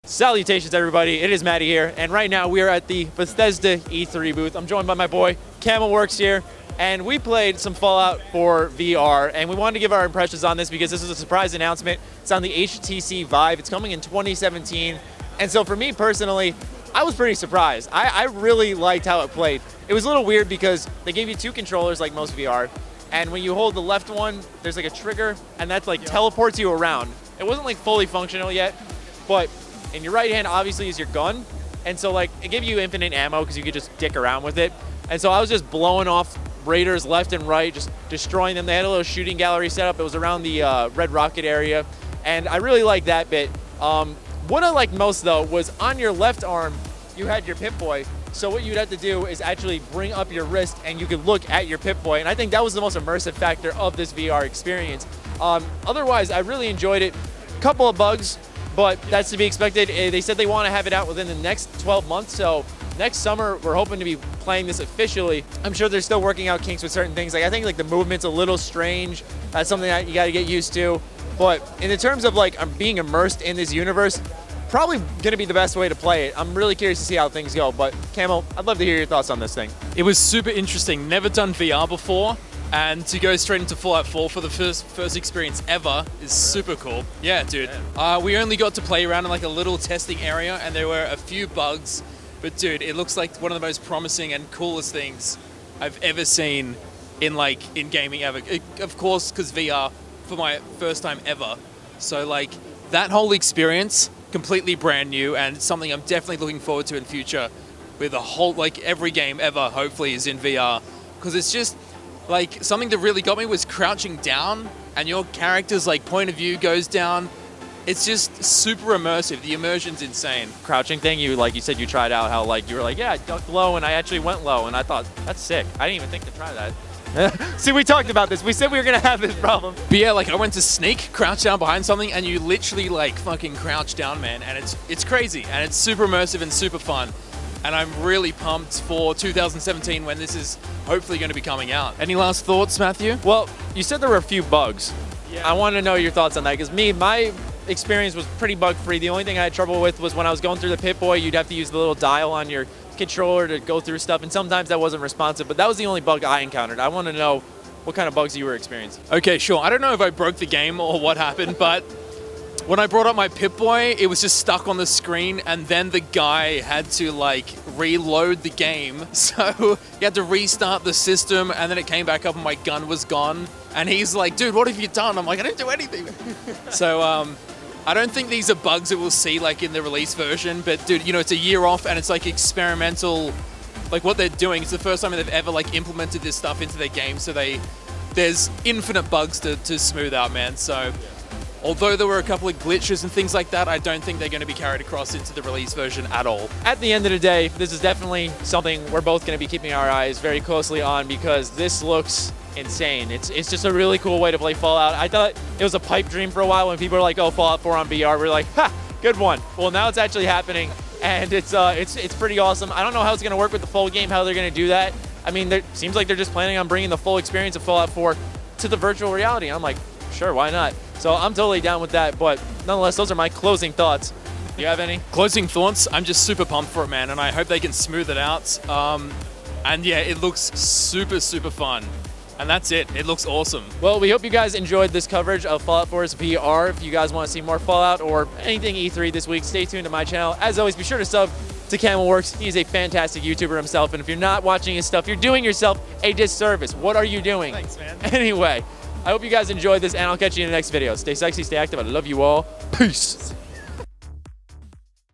Salutations everybody, it is Matty here, and right now we are at the Bethesda E3 booth. I'm joined by my boy, Camelworks here, and we played some Fallout for VR, and we wanted to give our impressions on this because this is a surprise announcement. It's on the HTC Vive, it's coming in 2017, and so for me personally, I was pretty surprised. I really liked how it played. It was a little weird because they gave you two controllers like most VR, and when you hold the left one, there's like a trigger, and that's like teleports you around. It wasn't like fully functional yet, but in your right hand obviously is your gun, and so like it gave you infinite ammo because you could just dick around with it. And so I was just blowing off raiders left and right, just destroying them. They had a little shooting gallery set up. It was around the Red Rocket area, and I really liked that bit. What I liked most though was on your left arm you had your Pip-Boy, so what you'd have to do is actually bring up your wrist and you could look at your Pip-Boy, and I think that was the most immersive factor of this VR experience. Otherwise I really enjoyed it. Couple of bugs, but that's to be expected. They said they want to have it out within the next 12 months, so next summer we're hoping to be playing this officially. I'm sure they're still working out kinks with certain things. Like I think like the movement's a little strange. That's something that you got to get used to. But in the terms of like being immersed in this universe, probably going to be the best way to play it. I'm really curious to see how things go. But Camel, I'd love to hear your thoughts on this thing. It was super interesting. Never done VR before. And to go straight into Fallout 4 for the first experience ever is super cool. Yeah, dude. We only got to play around in like a little testing area, and there were a few bugs. But dude, it looks like one of the most promising and coolest things I've ever seen in gaming ever. Of course, because VR for my first time ever. So like that whole experience, completely brand new, and something I'm definitely looking forward to in future. With a whole every game ever, hopefully, is in VR, because it's just. Like, something that really got me was crouching down, and your character's point of view goes down. It's just super immersive. The immersion's insane. Crouching thing, you said you tried out how you were like, yeah, I ducked low, and I actually went low, and I thought, that's sick. I didn't even think to try that. See, we talked about this. We said we were gonna have this problem. But yeah, I went to sneak, crouch down behind something, and you literally fucking crouch down, man. And it's crazy, and it's super immersive and super fun. And I'm really pumped for 2017 when this is hopefully going to be coming out. Any last thoughts, Matthew? Well, you said there were a few bugs. Yeah. I want to know your thoughts on that, because my experience was pretty bug-free. The only thing I had trouble with was when I was going through the Pip-Boy, you'd have to use the little dial on your controller to go through stuff, and sometimes that wasn't responsive, but that was the only bug I encountered. I want to know what kind of bugs you were experiencing. Okay, sure. I don't know if I broke the game or what happened, but when I brought up my Pip-Boy, it was just stuck on the screen, and then the guy had to reload the game. So he had to restart the system, and then it came back up and my gun was gone. And he's like, dude, what have you done? I'm like, I didn't do anything. So I don't think these are bugs that we'll see in the release version, but dude, it's a year off and it's experimental, what they're doing. It's the first time they've ever implemented this stuff into their game. So there's infinite bugs to smooth out, man. So although there were a couple of glitches and things like that, I don't think they're going to be carried across into the release version at all. At the end of the day, this is definitely something we're both going to be keeping our eyes very closely on, because this looks insane. It's just a really cool way to play Fallout. I thought it was a pipe dream for a while when people were like, oh, Fallout 4 on VR. We're like, ha, good one. Well, now it's actually happening, and it's pretty awesome. I don't know how it's going to work with the full game, how they're going to do that. I mean, it seems like they're just planning on bringing the full experience of Fallout 4 to the virtual reality. I'm like, sure, why not? So I'm totally down with that, but nonetheless, those are my closing thoughts. Do you have any? Closing thoughts? I'm just super pumped for it, man, and I hope they can smooth it out. And yeah, it looks super, super fun. And that's it. It looks awesome. Well, we hope you guys enjoyed this coverage of Fallout 4's VR. If you guys want to see more Fallout or anything E3 this week, stay tuned to my channel. As always, be sure to sub to Camelworks. He's a fantastic YouTuber himself, and if you're not watching his stuff, you're doing yourself a disservice. What are you doing? Thanks, man. Anyway, I hope you guys enjoyed this, and I'll catch you in the next video. Stay sexy, stay active. I love you all. Peace.